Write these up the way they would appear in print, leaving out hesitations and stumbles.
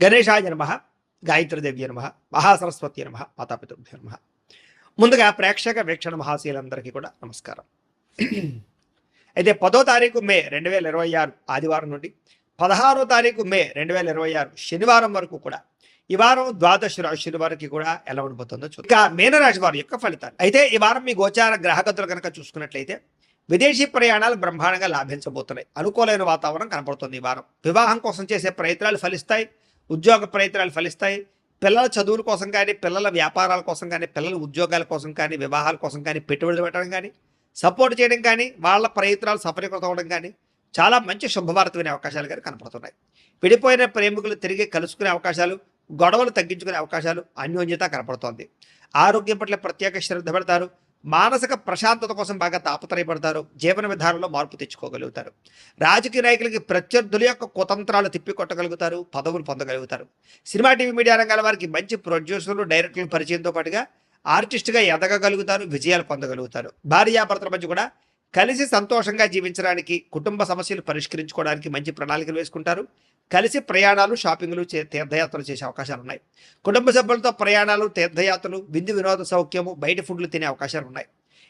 గణేశాయ నమః, గాయత్రీదేవ్య నమః, మహాసరస్వతి నమః, మాతాపితృభ్యో నమః. ముందుగా ప్రేక్షక వీక్షణ మహాశీలందరికీ కూడా నమస్కారం. అయితే 10వ తారీఖు మే 2026 ఆదివారం నుండి 16వ తారీఖు మే 2026 శనివారం వరకు కూడా ఈ వారం ద్వాదశ రాశుల వారికి కూడా ఎలా ఉండబోతుందో చూద్దాం. ఇక మీనరాశి వారి యొక్క ఫలితాలు. అయితే ఈ వారం మీ గోచార గ్రహగతులు కనుక చూసుకున్నట్లయితే విదేశీ ప్రయాణాలు బ్రహ్మాండంగా లాభించబోతున్నాయి. అనుకూలమైన వాతావరణం కనపడుతుంది. ఈ వారం వివాహం కోసం చేసే ప్రయత్నాలు ఫలిస్తాయి. ఉద్యోగ ప్రయత్నాలు ఫలిస్తాయి. పిల్లల చదువుల కోసం కానీ, పిల్లల వ్యాపారాల కోసం కానీ, పిల్లల ఉద్యోగాల కోసం కానీ, వివాహాల కోసం కానీ, పెట్టుబడులు పెట్టడం కానీ, సపోర్ట్ చేయడం కానీ, వాళ్ళ ప్రయత్నాలు సఫలీకృతం అవ్వడం కానీ చాలా మంచి శుభవార్త వినే అవకాశాలు కానీ కనపడుతున్నాయి. విడిపోయిన ప్రేమికులు తిరిగి కలుసుకునే అవకాశాలు, గొడవలు తగ్గించుకునే అవకాశాలు, అన్యోన్యత కనపడుతోంది. ఆరోగ్యం పట్ల ప్రత్యేక శ్రద్ధ పెడతారు. మానసిక ప్రశాంతత కోసం బాగా తాపత్రయపడతారు. జీవన విధానంలో మార్పు తెచ్చుకోగలుగుతారు. రాజకీయ నాయకులకి ప్రత్యర్థుల యొక్క కుతంత్రాలు తిప్పికొట్టగలుగుతారు. పదవులు పొందగలుగుతారు. సినిమా టీవీ మీడియా రంగాల వారికి మంచి ప్రొడ్యూసర్లు, డైరెక్టర్లు పరిచయంతో పాటుగా ఆర్టిస్ట్గా ఎదగగలుగుతారు. విజయాలు పొందగలుగుతారు. భార్యాభర్తల మధ్య కూడా కలిసి సంతోషంగా జీవించడానికి, కుటుంబ సమస్యలు పరిష్కరించుకోవడానికి మంచి ప్రణాళికలు వేసుకుంటారు. కలిసి ప్రయాణాలు, షాపింగ్లు, తీర్థయాత్రలు చేసే అవకాశాలు ఉన్నాయి. కుటుంబ సభ్యులతో ప్రయాణాలు, తీర్థయాత్రలు, విందు వినోద సౌఖ్యము, బయట ఫుడ్లు తినే అవకాశాలు ఉన్నాయి.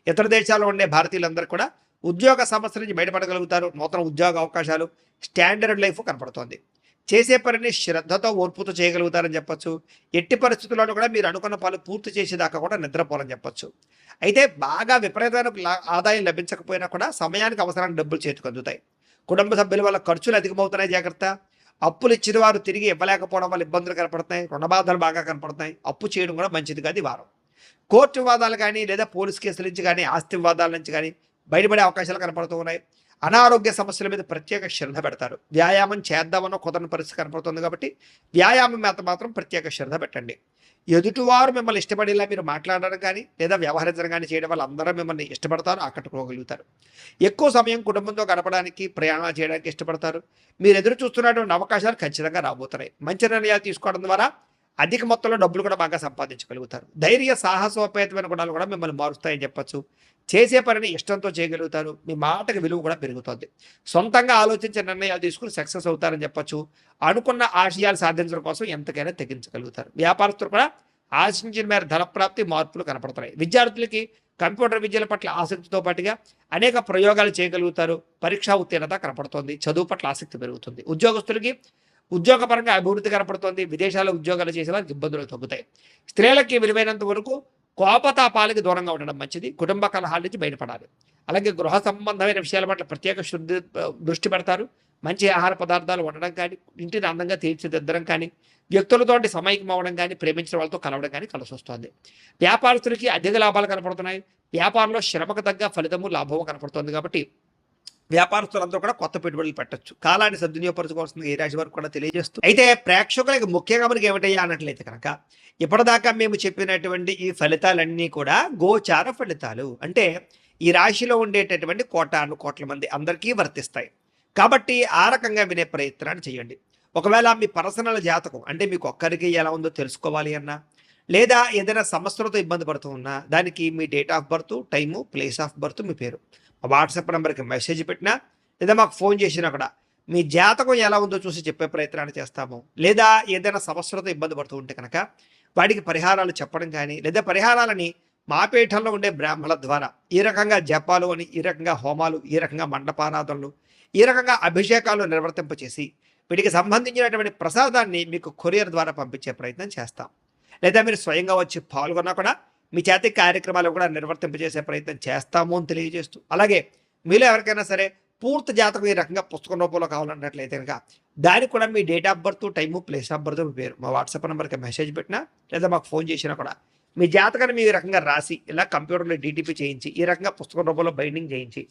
ఇతర దేశాల్లో ఉండే భారతీయులందరూ కూడా ఉద్యోగ సమస్యల నుంచి బయటపడగలుగుతారు. నూతన ఉద్యోగ అవకాశాలు, స్టాండర్డ్ లైఫ్ కనపడుతోంది. చేసే పనిని శ్రద్ధతో, ఓర్పుతో చేయగలుగుతారని చెప్పొచ్చు. ఎట్టి పరిస్థితుల్లోనూ కూడా మీరు అనుకున్న పనులు పూర్తి చేసేదాకా కూడా నిద్రపోవాలని చెప్పొచ్చు. అయితే బాగా విపరీతమైన ఆదాయం లభించకపోయినా కూడా సమయానికి అవసరానికి డబ్బులు చేతికి అందుతాయి. కుటుంబ సభ్యుల వల్ల ఖర్చులు అధికమవుతున్నాయి, జాగ్రత్త. అప్పులు ఇచ్చిన వారు తిరిగి ఇవ్వలేకపోవడం వల్ల ఇబ్బందులు కనపడుతున్నాయి. రుణబాధలు బాగా కనపడుతున్నాయి. అప్పు చేయడం కూడా మంచిది కాదు ఈ వారం. కోర్టు వివాదాలు కానీ, లేదా పోలీస్ కేసుల నుంచి కానీ, ఆస్తి వివాదాల నుంచి కానీ బయటపడే అవకాశాలు కనపడుతూ ఉన్నాయి. అనారోగ్య సమస్యల మీద ప్రత్యేక శ్రద్ధ పెడతారు. వ్యాయామం చేద్దామన్న కుదరని పరిస్థితి కనపడుతుంది కాబట్టి వ్యాయామం మీద మాత్రం ప్రత్యేక శ్రద్ధ పెట్టండి. ఎదుటివారు మిమ్మల్ని ఇష్టపడేలా మీరు మాట్లాడడం కానీ, లేదా వ్యవహరించడం కానీ చేయడం వల్ల అందరూ మిమ్మల్ని ఇష్టపడతారు, ఆకట్టుకోగలుగుతారు. ఎక్కువ సమయం కుటుంబంతో గడపడానికి, ప్రయాణాలు చేయడానికి ఇష్టపడతారు. మీరు ఎదురు చూస్తున్నటువంటి అవకాశాలు ఖచ్చితంగా రాబోతున్నాయి. మంచి నిర్ణయాలు తీసుకోవడం ద్వారా అధిక మొత్తంలో డబ్బులు కూడా బాగా సంపాదించగలుగుతారు. ధైర్య, సాహసోపేతమైన గుణాలు కూడా మిమ్మల్ని మారుస్తాయని చెప్పచ్చు. చేసే పనిని ఇష్టంతో చేయగలుగుతారు. మీ మాటకి విలువ కూడా పెరుగుతుంది. సొంతంగా ఆలోచించే నిర్ణయాలు తీసుకుని సక్సెస్ అవుతారని చెప్పచ్చు. అనుకున్న ఆశయాలు సాధించడం కోసం ఎంతకైనా తెగించగలుగుతారు. వ్యాపారస్తులు కూడా ఆశించిన మేర ధనప్రాప్తి, మార్పులు కనపడుతున్నాయి. విద్యార్థులకి కంప్యూటర్ విద్యల పట్ల ఆసక్తితో పాటుగా అనేక ప్రయోగాలు చేయగలుగుతారు. పరీక్షా ఉత్తీర్ణత కనపడుతోంది. చదువు పట్ల ఆసక్తి పెరుగుతుంది. ఉద్యోగస్తులకి ఉద్యోగపరంగా అభివృద్ధి కనపడుతోంది. విదేశాల్లో ఉద్యోగాలు చేసే వారికి ఇబ్బందులు తగ్గుతాయి. స్త్రీలకి విలువైనంత వరకు కోపతాపాలకి దూరంగా ఉండడం మంచిది. కుటుంబ కలహాల నుంచి బయటపడాలి. అలాగే గృహ సంబంధమైన విషయాల పట్ల ప్రత్యేక దృష్టి పెడతారు. మంచి ఆహార పదార్థాలు వండడం కానీ, ఇంటిని అందంగా తీర్చిదిద్దడం కానీ, వ్యక్తులతోటి సమైక్యం అవ్వడం కానీ, ప్రేమించిన వాళ్ళతో కలవడం కానీ కలిసి వస్తుంది. వ్యాపారస్తులకి అధిక లాభాలు కనపడుతున్నాయి. వ్యాపారంలో శ్రమకు తగ్గ ఫలితము, లాభము కనపడుతుంది కాబట్టి వ్యాపారస్తులందరూ కూడా కొత్త పెట్టుబడులు పెట్టచ్చు. కాలాన్ని సద్వినియోగపరచుకోవాల్సింది ఏ రాశి వరకు కూడా తెలియజేస్తూ, అయితే ప్రేక్షకులకి ముఖ్యంగా మనకి ఏమిటయ్యా అన్నట్లయితే కనుక ఇప్పటిదాకా మేము చెప్పినటువంటి ఈ ఫలితాలన్నీ కూడా గోచార ఫలితాలు. అంటే ఈ రాశిలో ఉండేటటువంటి కోట్ల మంది అందరికీ వర్తిస్తాయి. కాబట్టి ఆ రకంగా వినే ప్రయత్నాన్ని చేయండి. ఒకవేళ మీ పర్సనల్ జాతకం అంటే మీకు ఒక్కరికి ఎలా ఉందో తెలుసుకోవాలి అన్నా, లేదా ఏదైనా సమస్యలతో ఇబ్బంది పడుతూ ఉన్నా, దానికి మీ date of birth, time, place of birth, మీ పేరు మా వాట్సాప్ నెంబర్కి మెసేజ్ పెట్టినా, లేదా మాకు ఫోన్ చేసినా కూడా మీ జాతకం ఎలా ఉందో చూసి చెప్పే ప్రయత్నాన్ని చేస్తాము. లేదా ఏదైనా సమస్యలతో ఇబ్బంది పడుతూ ఉంటే కనుక వాటికి పరిహారాలు చెప్పడం కానీ, లేదా పరిహారాలని మా పీఠంలో ఉండే బ్రాహ్మణుల ద్వారా ఈ రకంగా జపాలు అని, ఈ రకంగా హోమాలు, ఈ రకంగా మండపారాధనలు, ఈ రకంగా అభిషేకాలు నిర్వర్తింపచేసి వీటికి సంబంధించినటువంటి ప్రసాదాన్ని మీకు కొరియర్ ద్వారా పంపించే ప్రయత్నం చేస్తాం. లేదా మీరు స్వయంగా వచ్చి పాల్గొన్నా కూడా మీ చేతి కార్యక్రమాలు కూడా నిర్వర్తింపజేసే ప్రయత్నం చేస్తాము అని తెలియజేస్తూ, అలాగే మీలో ఎవరికైనా సరే పూర్తి జాతకం ఈ రకంగా పుస్తకం రూపంలో కావాలన్నట్లయితే కనుక దానికి కూడా మీ date of birth, time, place of birth, మీ పేరు మా వాట్సాప్ నెంబర్కి మెసేజ్ పెట్టినా, లేదా మాకు ఫోన్ చేసినా కూడా మీ జాతకాన్ని మీ రకంగా రాసి ఇలా కంప్యూటర్లో డీటీపీ చేయించి ఈ రకంగా పుస్తకం రూపంలో బైండింగ్ చేయించి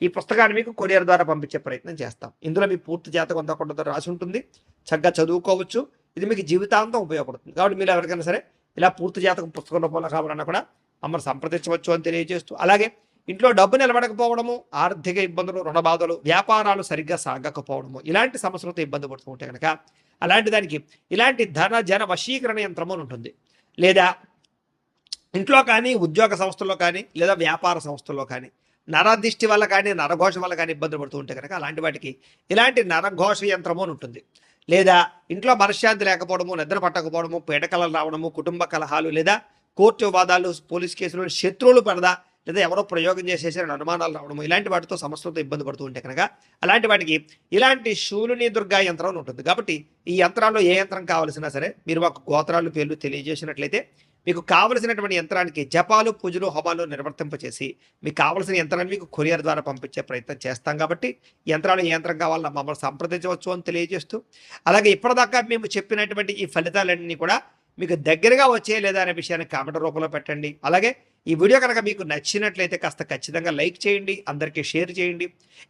ఈ పుస్తకాన్ని మీకు కొరియర్ ద్వారా పంపించే ప్రయత్నం చేస్తాం. ఇందులో మీ పూర్తి జాతకం అంతా కూడా రాసి ఉంటుంది. చక్కగా చదువుకోవచ్చు. ఇది మీకు జీవితాంతం ఉపయోగపడుతుంది. కాబట్టి మీరు ఎవరికైనా సరే ఇలా పూర్తి జాతకం పుస్తకం రూపంలో కావాలన్నా కూడా మమ్మల్ని సంప్రదించవచ్చు అని తెలియజేస్తూ, అలాగే ఇంట్లో డబ్బు నిలబడకపోవడము, ఆర్థిక ఇబ్బందులు, రుణబాధలు, వ్యాపారాలు సరిగ్గా సాగకపోవడము, ఇలాంటి సమస్యలతో ఇబ్బంది పడుతూ ఉంటే కనుక అలాంటి దానికి ఇలాంటి ధన జన వశీకరణ యంత్రము ఉంటుంది. లేదా ఇంట్లో కానీ, ఉద్యోగ సంస్థల్లో కానీ, లేదా వ్యాపార సంస్థల్లో కానీ నరదిష్టి వల్ల కానీ, నరఘోష వల్ల కానీ ఇబ్బందులు పడుతూ ఉంటే కనుక అలాంటి వాటికి ఇలాంటి నరఘోష యంత్రము అని ఉంటుంది. లేదా ఇంట్లో మనశ్శాంతి లేకపోవడము, నిద్ర పట్టకపోవడము, పీడకలలు రావడము, కుటుంబ కలహాలు లేదా కోర్టు వివాదాలు, పోలీస్ కేసులు, శత్రువులు పడదా లేదా ఎవరో ప్రయోగం చేసేసారని అనుమానాలు రావడము, ఇలాంటి వాటితో సమస్యలతో ఇబ్బంది పడుతూ ఉంటే కనుక అలాంటి వాటికి ఇలాంటి శూలిని దుర్గా యంత్రం ఉంటుంది. కాబట్టి ఈ యంత్రాల్లో ఏ యంత్రం కావాల్సినా సరే మీరు మాకు గోత్రాలు పేర్లు తెలియజేసినట్లయితే మీకు కావలసినటువంటి యంత్రానికి జపాలు, పూజలు, హోమాలు నిర్వర్తింపచేసి మీకు కావలసిన యంత్రాన్ని మీకు కొరియర్ ద్వారా పంపించే ప్రయత్నం చేస్తాం. కాబట్టి యంత్రాలు ఏ యంత్రం కావాలన్నా మమ్మల్ని సంప్రదించవచ్చు అని తెలియజేస్తూ, అలాగే ఇప్పటిదాకా మేము చెప్పినటువంటి ఈ ఫలితాలన్నీ కూడా మీకు దగ్గరగా వచ్చే లేదా అనే విషయాన్ని కామెంట్ రూపంలో పెట్టండి. అలాగే ఈ వీడియో కనుక మీకు నచ్చినట్లయితే కాస్త ఖచ్చితంగా లైక్ చేయండి, అందరికీ షేర్ చేయండి.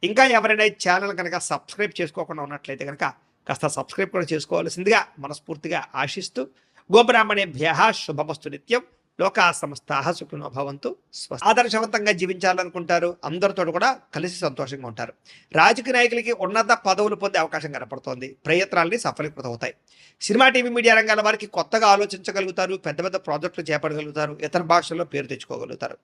ఇంకా ఎవరైనా ఈ ఛానల్ కనుక సబ్స్క్రైబ్ చేసుకోకుండా ఉన్నట్లయితే కనుక కాస్త సబ్స్క్రైబ్ కూడా చేసుకోవాల్సిందిగా మనస్ఫూర్తిగా ఆశిస్తూ, గోబ్రాహ్మణేభ్యః శుభమస్తు నిత్యం, లోకా సమస్తాః సుఖినో భవంతు. ఆదర్శవంతంగా జీవించాలనుకుంటారు, అందరితో కూడా కలిసి సంతోషంగా ఉంటారు. రాజకీయ నాయకులకి ఉన్నత పదవులు పొందే అవకాశం కనపడుతోంది. ప్రయత్నాలని సఫలీకృతమవుతాయి. సినిమా, టీవీ, మీడియా రంగాల వారికి కొత్తగా ఆలోచించగలుగుతారు, పెద్ద పెద్ద ప్రాజెక్టులు చేపట్టగలుగుతారు, ఇతర భాషల్లో పేరు తెచ్చుకోగలుగుతారు.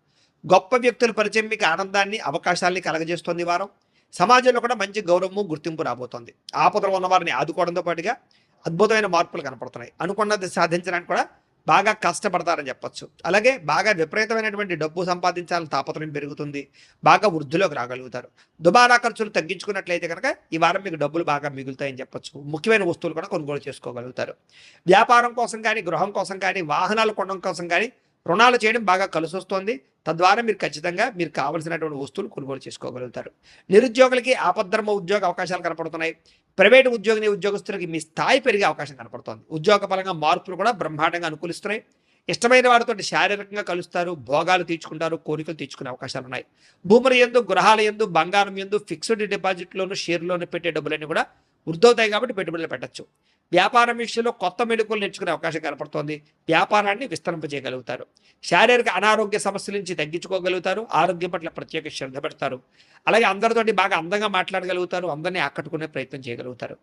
గొప్ప వ్యక్తుల పరిచయం మీకు ఆనందాన్ని, అవకాశాలని కలగజేస్తోంది. ఈ వారం సమాజంలో కూడా మంచి గౌరవము, గుర్తింపు రాబోతోంది. ఆపదలో ఉన్న వారిని ఆదుకోవడంతో పాటుగా అద్భుతమైన మార్పులు కనపడుతున్నాయి. అనుకున్నది సాధించడానికి కూడా బాగా కష్టపడతారని చెప్పొచ్చు. అలాగే బాగా విపరీతమైనటువంటి డబ్బు సంపాదించాలని తాపత్రయం పెరుగుతుంది. బాగా వృద్ధిలోకి రాగలుగుతారు. దుబారా ఖర్చులు తగ్గించుకున్నట్లయితే కనుక ఈ వారం మీకు డబ్బులు బాగా మిగులుతాయని చెప్పొచ్చు. ముఖ్యమైన వస్తువులు కూడా కొనుగోలు చేసుకోగలుగుతారు. వ్యాపారం కోసం కానీ, గృహం కోసం కానీ, వాహనాలు కొనడం కోసం కానీ రుణాలు చేయడం బాగా కలిసి వస్తుంది. తద్వారా మీరు ఖచ్చితంగా మీరు కావలసినటువంటి వస్తువులు కొనుగోలు చేసుకోగలుగుతారు. నిరుద్యోగులకి ఆపద్ధర్మ ఉద్యోగ అవకాశాలు కనపడుతున్నాయి. ప్రైవేటు ఉద్యోగస్తులకి మీ స్థాయి పెరిగే అవకాశం కనపడుతోంది. ఉద్యోగ పరంగా మార్పులు కూడా బ్రహ్మాండంగా అనుకూలిస్తున్నాయి. ఇష్టమైన వారితో శారీరకంగా కలుస్తారు, భోగాలు తీర్చుకుంటారు, కోరికలు తీర్చుకునే అవకాశాలు ఉన్నాయి. భూముల యందు, గృహాల యందు, బంగారం యందు, ఫిక్స్డ్ డిపాజిట్లోను, షేర్లోను పెట్టే డబ్బులన్నీ కూడా వృద్ధవుతాయి. కాబట్టి పెట్టుబడులు పెట్టచ్చు. వ్యాపారం విషయంలో కొత్త మెళుకువలు నేర్చుకునే అవకాశం కనపడుతోంది. వ్యాపారాన్ని విస్తరింపజేయగలుగుతారు. శారీరక అనారోగ్య సమస్యల నుంచి తగ్గించుకోగలుగుతారు. ఆరోగ్యం పట్ల ప్రత్యేక శ్రద్ధ పెడతారు. అలాగే అందరితోటి బాగా అందంగా మాట్లాడగలుగుతారు. అందరినీ ఆకట్టుకునే ప్రయత్నం చేయగలుగుతారు.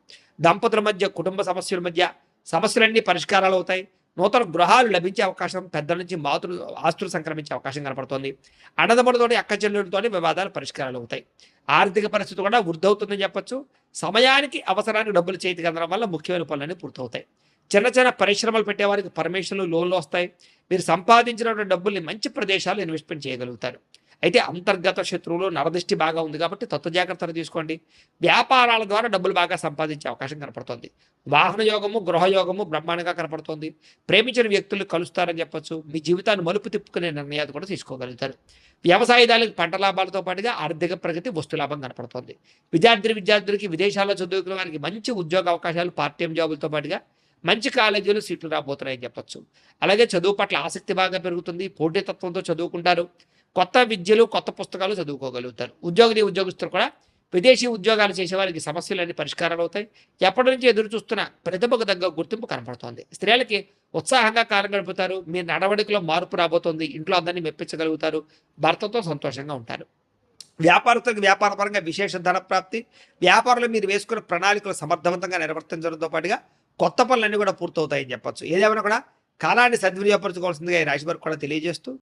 దంపతుల మధ్య, కుటుంబ సమస్యల మధ్య సమస్యలన్నీ పరిష్కారాలు అవుతాయి. నూతన గృహాలు లభించే అవకాశం, పెద్దల నుంచి ఆస్తులు సంక్రమించే అవకాశం కనపడుతోంది. అన్నదమ్ములతోటి, అక్క చెల్లెలతోటి వివాదాలు పరిష్కారాలు అవుతాయి. ఆర్థిక పరిస్థితి కూడా వృద్ధవుతుందని చెప్పొచ్చు. సమయానికి అవసరానికి డబ్బులు చేతికి అందడం వల్ల ముఖ్యమైన పనులన్నీ పూర్తవుతాయి. చిన్న చిన్న పరిశ్రమలు పెట్టేవారికి పర్మిషన్లు, లోన్లు వస్తాయి. మీరు సంపాదించినటువంటి డబ్బుల్ని మంచి ప్రదేశాలు ఇన్వెస్ట్మెంట్ చేయగలుగుతారు. అయితే అంతర్గత శత్రువులు, నరదృష్టి బాగా ఉంది కాబట్టి తత్వ జాగ్రత్తలు తీసుకోండి. వ్యాపారాల ద్వారా డబ్బులు బాగా సంపాదించే అవకాశం కనపడుతుంది. వాహన యోగము, గృహయోగము బ్రహ్మాండంగా కనపడుతుంది. ప్రేమించిన వ్యక్తులు కలుస్తారని చెప్పొచ్చు. మీ జీవితాన్ని మలుపు తిప్పుకునే నిర్ణయాలు కూడా తీసుకోగలుగుతారు. వ్యవసాయదారులకు పంట లాభాలతో పాటుగా ఆర్థిక ప్రగతి, వస్తు లాభం కనపడుతుంది. విద్యార్థులకి విదేశాల్లో చదువుకునే వారికి మంచి ఉద్యోగ అవకాశాలు, పార్ట్ టైం జాబులతో పాటుగా మంచి కాలేజీలు సీట్లు రాబోతున్నాయని చెప్పొచ్చు. అలాగే చదువు పట్ల ఆసక్తి బాగా పెరుగుతుంది. పోటీతత్వంతో చదువుకుంటారు. కొత్త విద్యలు, కొత్త పుస్తకాలు చదువుకోగలుగుతారు. ఉద్యోగస్తులు కూడా విదేశీ ఉద్యోగాలు చేసేవారికి సమస్యలన్నీ పరిష్కారాలు అవుతాయి. ఎప్పటి నుంచి ఎదురు చూస్తున్న ప్రతిభకు తగ్గ గుర్తింపు కనపడుతోంది. స్త్రీలకి ఉత్సాహంగా కాలం గడుపుతారు. మీ నడవడికలో మార్పు రాబోతోంది. ఇంట్లో అందరినీ మెప్పించగలుగుతారు. భర్తతో సంతోషంగా ఉంటారు. వ్యాపారస్తులకు వ్యాపారపరంగా విశేష ధన ప్రాప్తి. వ్యాపారంలో మీరు వేసుకున్న ప్రణాళికలు సమర్థవంతంగా నిర్వర్తించడంతో పాటుగా కొత్త పనులన్నీ కూడా పూర్తవుతాయని చెప్పొచ్చు. ఏదేమైనా కూడా కాలాన్ని సద్వినియోగపరచుకోవాల్సిందిగా ఈ రాశి వారికి కూడా తెలియజేస్తూ